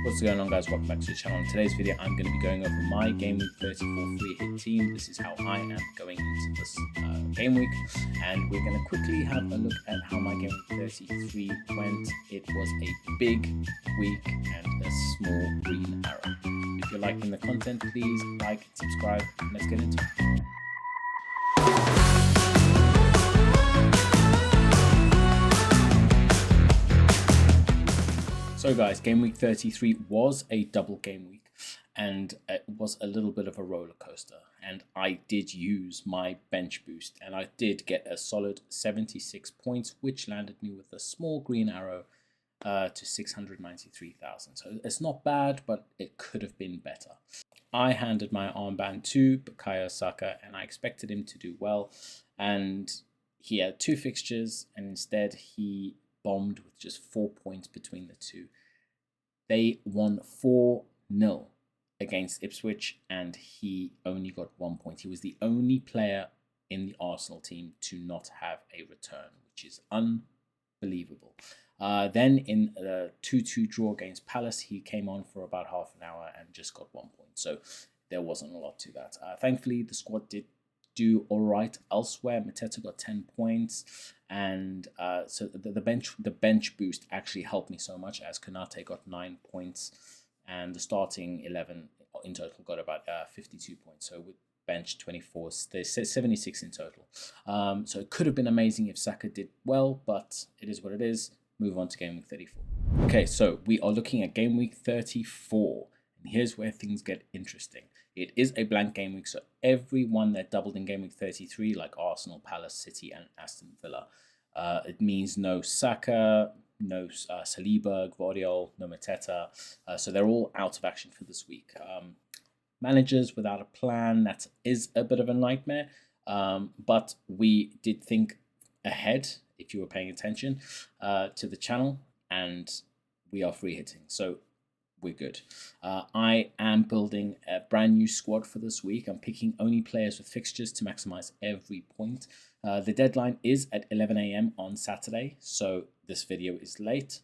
What's going on, guys? Welcome back to the channel. In today's video, I'm going to be going over my Gameweek 34 free hit team. This is how I am going into this game week, and we're going to quickly have a look at how my Gameweek 33 went. It was a big week and a small green arrow. If you're liking the content, please like and subscribe. Let's get into it. So guys, Game Week 33 was a double game week, and it was a little bit of a roller coaster, and I did use my bench boost, and I did get a solid 76 points, which landed me with a small green arrow to 693,000. So it's not bad, but it could have been better. I handed my armband to Bukayo Saka, and I expected him to do well, and he had 2 fixtures, and instead he bombed with just 4 points between the two. They won 4-0 against Ipswich, and he only got 1 point. He was the only player in the Arsenal team to not have a return, which is unbelievable. Then in the 2-2 draw against Palace, he came on for about half an hour and just got 1 point. So there wasn't a lot to that. Thankfully, the squad did do all right elsewhere. Mateta got 10 points, and so the bench boost actually helped me so much, as Konate got 9 points, and the starting 11 in total got about 52 points. So with bench 24, there's 76 in total. So it could have been amazing if Saka did well, but it is what it is. Move on to Game Week 34. Okay, so we are looking at Game Week 34, and here's where things get interesting. It is a blank game week, so everyone that doubled in Game Week 33, like Arsenal, Palace, City, and Aston Villa, it means no Saka, no Saliba, Gvardiol, no Mateta, so they're all out of action for this week. Managers without a plan, that is a bit of a nightmare, but we did think ahead, if you were paying attention to the channel, and we are free hitting. So we're good. I am building a brand new squad for this week. I'm picking only players with fixtures to maximize every point. The deadline is at 11 AM on Saturday, so this video is late.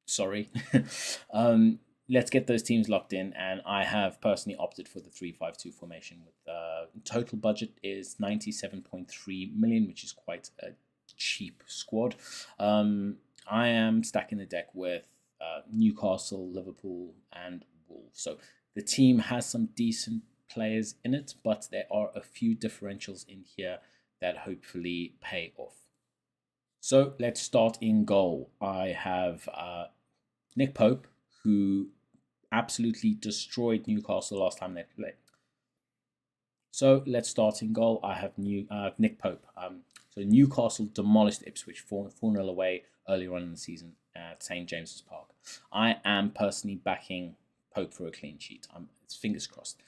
Sorry. Let's get those teams locked in, and I have personally opted for the 3-5-2 formation. With total budget is 97.3 million, which is quite a cheap squad. I am stacking the deck with Newcastle, Liverpool, and Wolves. So the team has some decent players in it, but there are a few differentials in here that hopefully pay off. So let's start in goal. I have Nick Pope, who absolutely destroyed Newcastle last time they played. So let's start in goal. I have Nick Pope. So Newcastle demolished Ipswich 4-0 away earlier on in the season at St. James's Park. I am personally backing Pope for a clean sheet. It's fingers crossed.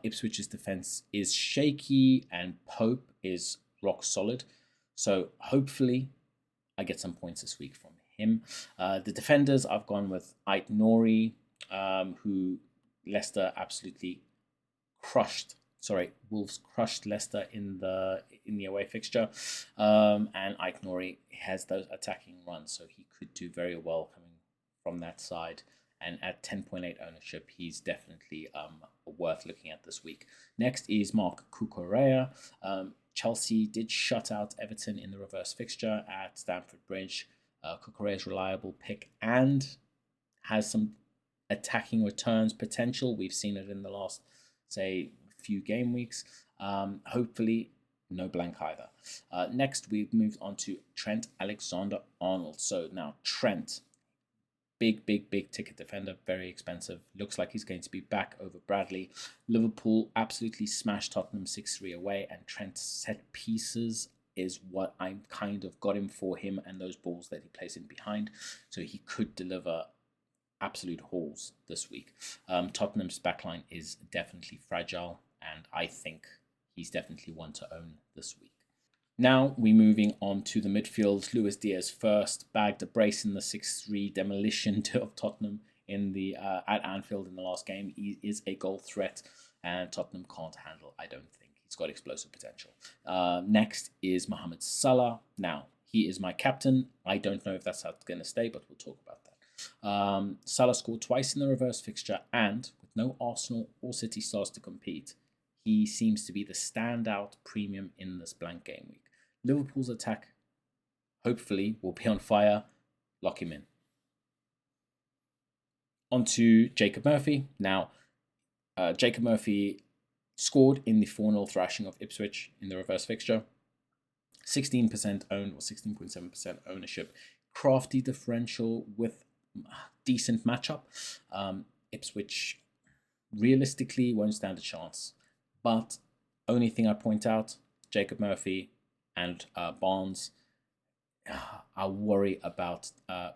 Ipswich's defense is shaky and Pope is rock solid. So hopefully I get some points this week from him. The defenders, I've gone with Ait Nouri, who Leicester absolutely crushed. Sorry, Wolves crushed Leicester in the away fixture, and Ait Nouri has those attacking runs, so he could do very well coming from that side. And at 10.8 ownership, he's definitely worth looking at this week. Next is Mark Cucurella. Chelsea did shut out Everton in the reverse fixture at Stamford Bridge. Cucurella's reliable pick and has some attacking returns potential. We've seen it in the last, say, few game weeks. Hopefully no blank either. Next, we've moved on to Trent Alexander-Arnold. So now Trent, big ticket defender, very expensive. Looks like he's going to be back over Bradley. Liverpool absolutely smashed Tottenham 6-3 away, and Trent's set pieces is what I kind of got him for him, and those balls that he plays in behind. So he could deliver absolute hauls this week. Tottenham's backline is definitely fragile, and I think he's definitely one to own this week. Now we're moving on to the midfield. Luis Diaz first bagged a brace in the 6-3 demolition of Tottenham in the at Anfield in the last game. He is a goal threat, and Tottenham can't handle, I don't think. He's got explosive potential. Next is Mohamed Salah. Now, he is my captain. I don't know if that's how it's going to stay, but we'll talk about that. Salah scored twice in the reverse fixture, and with no Arsenal or City stars to compete, he seems to be the standout premium in this blank game week. Liverpool's attack, hopefully, will be on fire. Lock him in. On to Jacob Murphy. Now, Jacob Murphy scored in the 4-0 thrashing of Ipswich in the reverse fixture. 16% owned or 16.7% ownership. Crafty differential with decent matchup. Ipswich realistically won't stand a chance. But only thing I point out, Jacob Murphy and Barnes, I worry about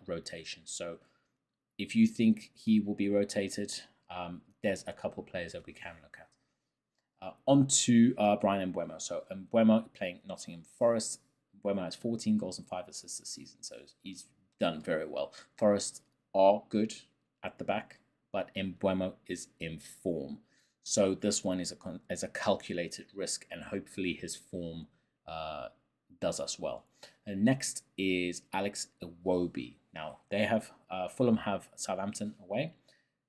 rotation. So if you think he will be rotated, there's a couple players that we can look at. On to Brian Mbeumo. So Mbeumo playing Nottingham Forest. Mbeumo has 14 goals and 5 assists this season, so he's done very well. Forest are good at the back, but Mbeumo is in form. So this one is a calculated risk, and hopefully his form does us well. And next is Alex Iwobi. Now they have Fulham have Southampton away.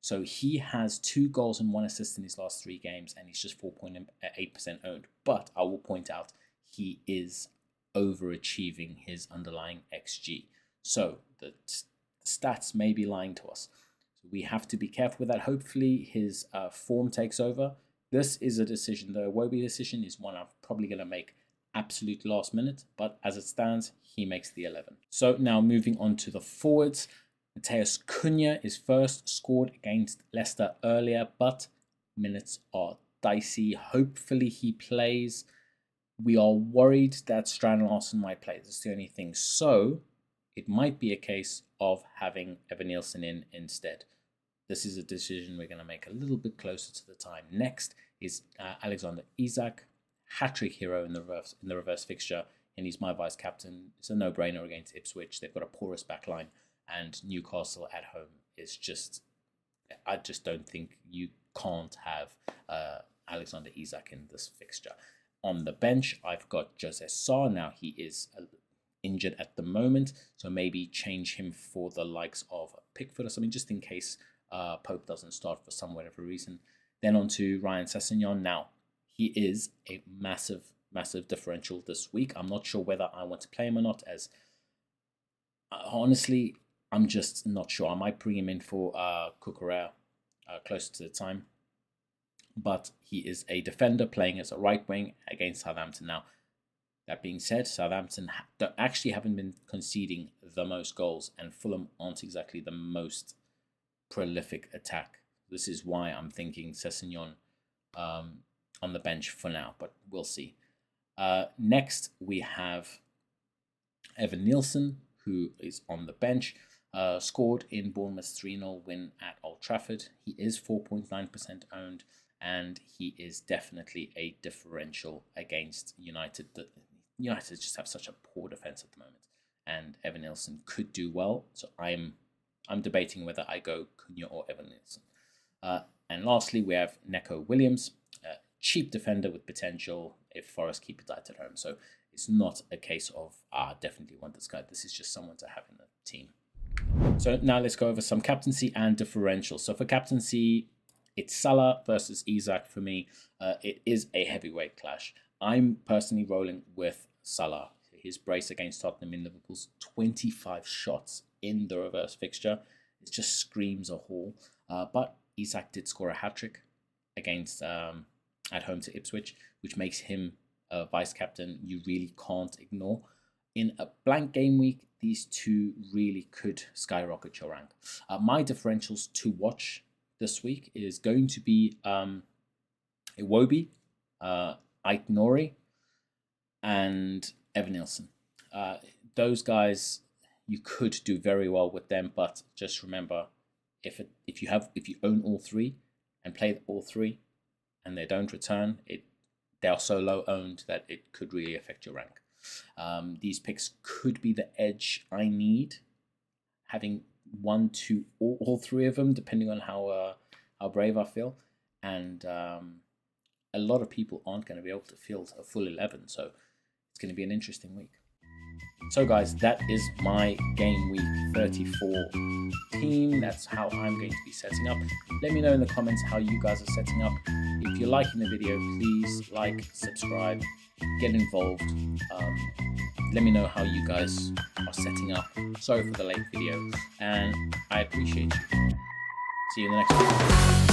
So he has 2 goals and 1 assist in his last 3 games, and he's just 4.8% owned. But I will point out he is overachieving his underlying XG. So the stats may be lying to us. So we have to be careful with that. Hopefully his form takes over. This is a decision. The Iwobi decision is one I'm probably going to make absolute last minute, but as it stands, he makes the 11. So now moving on to the forwards. Mateus Cunha is first, scored against Leicester earlier, but minutes are dicey. Hopefully he plays. We are worried that Strand Larsen might play. That's the only thing. So it might be a case of having Evan Nielsen in instead. This is a decision we're going to make a little bit closer to the time. Next is Alexander Isak, hat-trick hero in the reverse fixture, and he's my vice captain. It's a no-brainer against Ipswich. They've got a porous back line. And Newcastle at home is just, I just don't think you can't have Alexander Isak in this fixture. On the bench, I've got Jose Sarr. Now he is injured at the moment, so maybe change him for the likes of Pickford or something, just in case Pope doesn't start for some whatever reason. Then on to Ryan Sessegnon. Now he is a massive differential this week. I'm not sure whether I want to play him or not, as honestly, I'm just not sure. I might bring him in for Cucurella closer to the time. But he is a defender playing as a right wing against Southampton. Now, that being said, Southampton actually haven't been conceding the most goals, and Fulham aren't exactly the most prolific attack. This is why I'm thinking Sessegnon on the bench for now, but we'll see. Next, we have Evan Nielsen, who is on the bench. Scored in Bournemouth's 3-0 win at Old Trafford. He is 4.9% owned, and he is definitely a differential against United. United just have such a poor defense at the moment, and Evan Nielsen could do well. So I'm debating whether I go Cunha or Evan Nielsen. And lastly, we have Neco Williams, a cheap defender with potential if Forest keep it tight at home. So it's not a case of definitely want this guy. This is just someone to have in the team. So now let's go over some captaincy and differentials. So for captaincy, it's Salah versus Isak for me. It is a heavyweight clash. I'm personally rolling with Salah. His brace against Tottenham in Liverpool's 25 shots in the reverse fixture. It just screams a haul. But Isak did score a hat-trick against at home to Ipswich, which makes him a vice captain you really can't ignore. In a blank game week, these two really could skyrocket your rank. My differentials to watch this week is going to be Iwobi, Aït-Nouri, and Evan Nielsen. Those guys, you could do very well with them, but just remember, if you own all 3 and play all 3, and they don't return, they are so low owned that it could really affect your rank. These picks could be the edge I need, having 1, 2, all 3 of them, depending on how brave I feel. And a lot of people aren't going to be able to field a full 11, so it's going to be an interesting week. So guys, that is my Game Week 34 team. That's how I'm going to be setting up. Let me know in the comments how you guys are setting up. If you're liking the video, please like, subscribe, get involved. Let me know how you guys are setting up. Sorry for the late video, and I appreciate you. See you in the next one.